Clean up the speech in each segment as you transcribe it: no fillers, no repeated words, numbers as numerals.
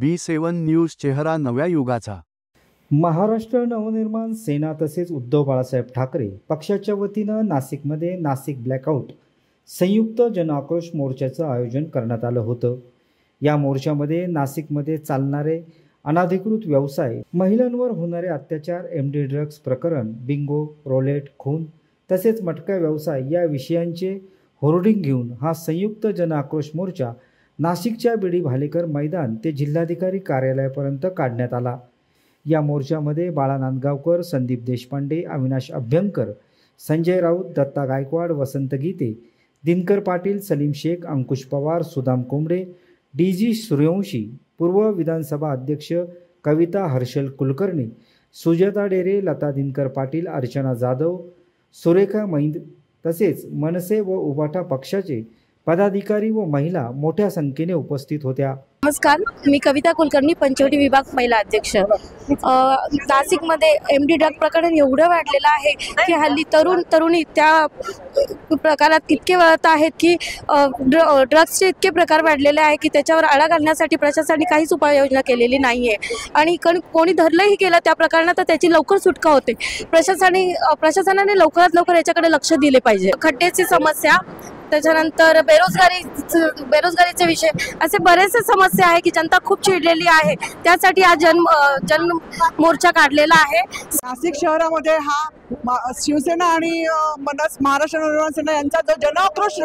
B7 news चेहरा नव्या युगाचा। महाराष्ट्र नवनिर्माण सेना तसेच उद्धव बाळासाहेब ठाकरे पक्षाच्या वतीनं नाशिकमध्ये नाशिक ब्लॅकआउट संयुक्त जनआक्रोश मोर्चाचं आयोजन करण्यात आलं होतं। या मोर्चामध्ये नाशिकमध्ये चालणारे अनधिकृत व्यवसाय, महिलांवर होणारे अत्याचार, MD ड्रग्ज प्रकरण, बिंगो, रोलेट, खून तसेच मटका व्यवसाय या विषयांचे होर्डिंग घेऊन हा संयुक्त जनआक्रोश मोर्चा नाशिकच्या बीडी भालेकर मैदान ते जिल्हाधिकारी कार्यालयापर्यंत काढण्यात आला। या मोर्चामध्ये बाळा नांदगावकर, संदीप देशपांडे, अविनाश अभ्यंकर, संजय राऊत, दत्ता गायकवाड, वसंत गीते, दिनकर पाटील, सलीम शेख, अंकुश पवार, सुदाम कोंबडे, DG सूर्यवंशी, पूर्व विधानसभा अध्यक्ष कविता हर्षल कुलकर्णी, सुजाता डेरे, लता दिनकर पाटील, अर्चना जाधव, सुरेखा मैंद तसेच मनसे व उबाटा पक्षाचे पदाधिकारी व महिला मोठ्या संख्येने उपस्थित होत्या। नमस्कार, मी कविता कुलकर्णी, पंचवटी विभाग महिला अध्यक्ष। नाशिकमध्ये MD ड्रग प्रकरण एवढं वाढलेलं आहे की हल्ली तरुणी त्या प्रकारात इतके वळत आहेत की ड्रग्सचे इतके प्रकार वाढलेले आहे की त्याच्यावर आळा घालण्यासाठी प्रशासनाने काहीच उपाययोजना केलेली नाही आहे आणि कोणी धरलंही गेलं त्या प्रकरणात तर त्याची लवकर सुटका होते। प्रशासनाने लवकरात लवकर याच्याकडे लक्ष दिले पाहिजे। खड्ड्याची समस्या, त्याच्यानंतर बेरोजगारीचे विषय, असे बरेचसे समस्या आहे की जनता खूप चिडलेली आहे। त्यासाठी आज जन मोर्चा काढलेला आहे। नाशिक शहरामध्ये हा शिवसेना आणि महाराष्ट्र नवनिर्माण सेना यांचा जो जनआक्रोश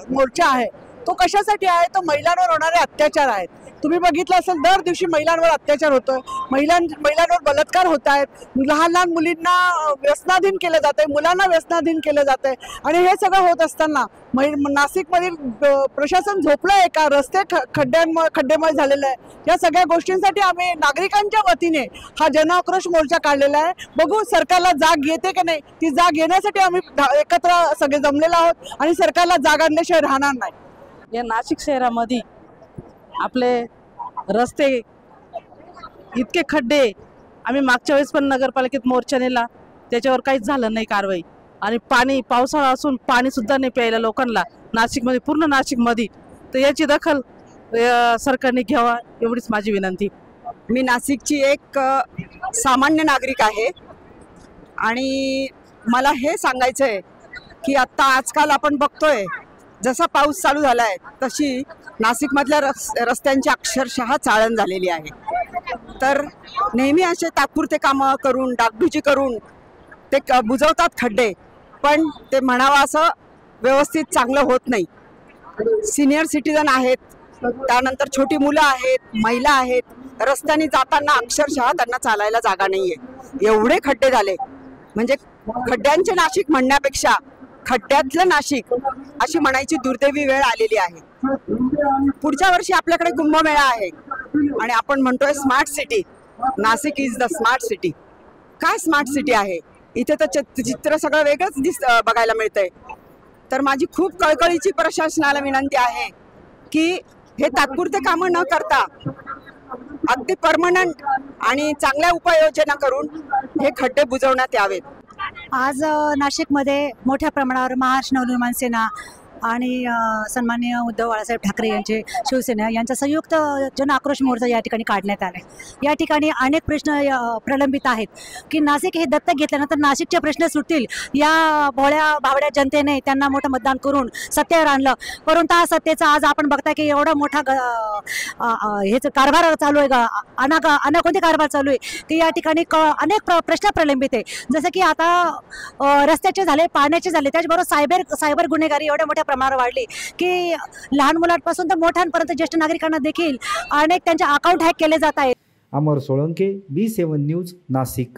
मोर्चा आहे तो कशासाठी आहे? तो महिलांवर होणारे अत्याचार आहेत। तुम्ही बघितलं असेल, दर दिवशी महिलांवर अत्याचार होतोय, महिलांवर बलात्कार होत आहेत, लहान मुलींना व्यसनाधीन केलं जातंय, मुलांना व्यसनाधीन केलं जातंय आणि हे सगळं होत असताना नाशिकमधील प्रशासन झोपलं आहे का? रस्ते खड्डेमय झालेले आहे। या सगळ्या गोष्टींसाठी आम्ही नागरिकांच्या वतीने हा जनआक्रोश मोर्चा काढलेला आहे। बघू सरकारला जाग येते की नाही। ती जाग येण्यासाठी आम्ही एकत्र सगळे जमलेलो आहोत आणि सरकारला जाग आणल्याशिवाय राहणार नाही। या नाशिक शहरामध्ये आपले रस्ते इतके खड्डे, आम्ही मागच्या वेळेस पण नगरपालिकेत मोर्चा नेला, त्याच्यावर काहीच झालं नाही कारवाई। आणि पाणी, पावसाळा असून पाणी सुद्धा नाही प्यायला लोकांना नाशिकमध्ये, पूर्ण नाशिकमध्ये। तर याची दखल सरकारने घ्यावा एवढीच माझी विनंती। मी नाशिकची एक सामान्य नागरिक आहे आणि मला हे सांगायचं आहे की आता आजकाल आपण बघतोय जसा पाऊस चालू झाला आहे तशी नाशिकमधल्या रस्त्यांची अक्षरशः चाळण झालेली आहे। तर नेहमी असे तात्पुरते कामं करून, डागडुजी करून ते बुजवतात खड्डे, पण ते म्हणावं असं व्यवस्थित चांगलं होत नाही। सिनियर सिटीजन आहेत, त्यानंतर छोटी मुलं आहेत, महिला आहेत, रस्त्याने जाताना अक्षरशः त्यांना चालायला जागा नाही आहे। एवढे खड्डे झाले, म्हणजे खड्ड्यांचे नाशिक म्हणण्यापेक्षा खड्ड्यातलं नाशिक अशी म्हणायची दुर्दैवी वेळ आलेली आहे। पुढच्या वर्षी आपल्याकडे कुंभमेळा आहे आणि आपण म्हणतोय smart city, Nashik is the smart city. काय स्मार्ट सिटी आहे? इथे तर चित्र सगळं वेगळंच बघायला मिळतंय। तर माझी खूप कळकळीची प्रशासनाला विनंती आहे की हे तात्पुरते कामं न करता अगदी परमनंट आणि चांगल्या उपाययोजना करून हे खड्डे बुजवण्यात यावेत। आज नाशिकमध्ये मोठ्या प्रमाणावर महाराष्ट्र नवनिर्माण सेना आणि सन्माननीय उद्धव बाळासाहेब ठाकरे यांचे शिवसेना यांचा संयुक्त जनआक्रोश मोर्चा या ठिकाणी काढण्यात आला आहे। या ठिकाणी अनेक प्रश्न प्रलंबित आहेत की नाशिक हे दत्तक घेतल्यानंतर नाशिकचे प्रश्न सुटतील। या भोळ्या भावड्या जनतेने त्यांना मोठं मतदान करून सत्तेवर आणलं, परंतु हा सत्तेचा आज आपण बघताय की एवढा मोठा हेच कारभार चालू आहे, अनाकोणते कारभार चालू आहे की या ठिकाणी अनेक प्रश्न प्रलंबित आहे। जसं की आता रस्त्याचे झाले, पाण्याचे झाले, त्याचबरोबर सायबर गुन्हेगारी एवढ्या मोठ्या प्रमाणावर वाढली की लहान मुलांपासून तर मोठ्यांपर्यंत ज्येष्ठ नागरिकांना देखील अनेक त्यांचे अकाउंट हॅक केले जात आहेत। अमर सोळंके, B7 न्यूज, नाशिक।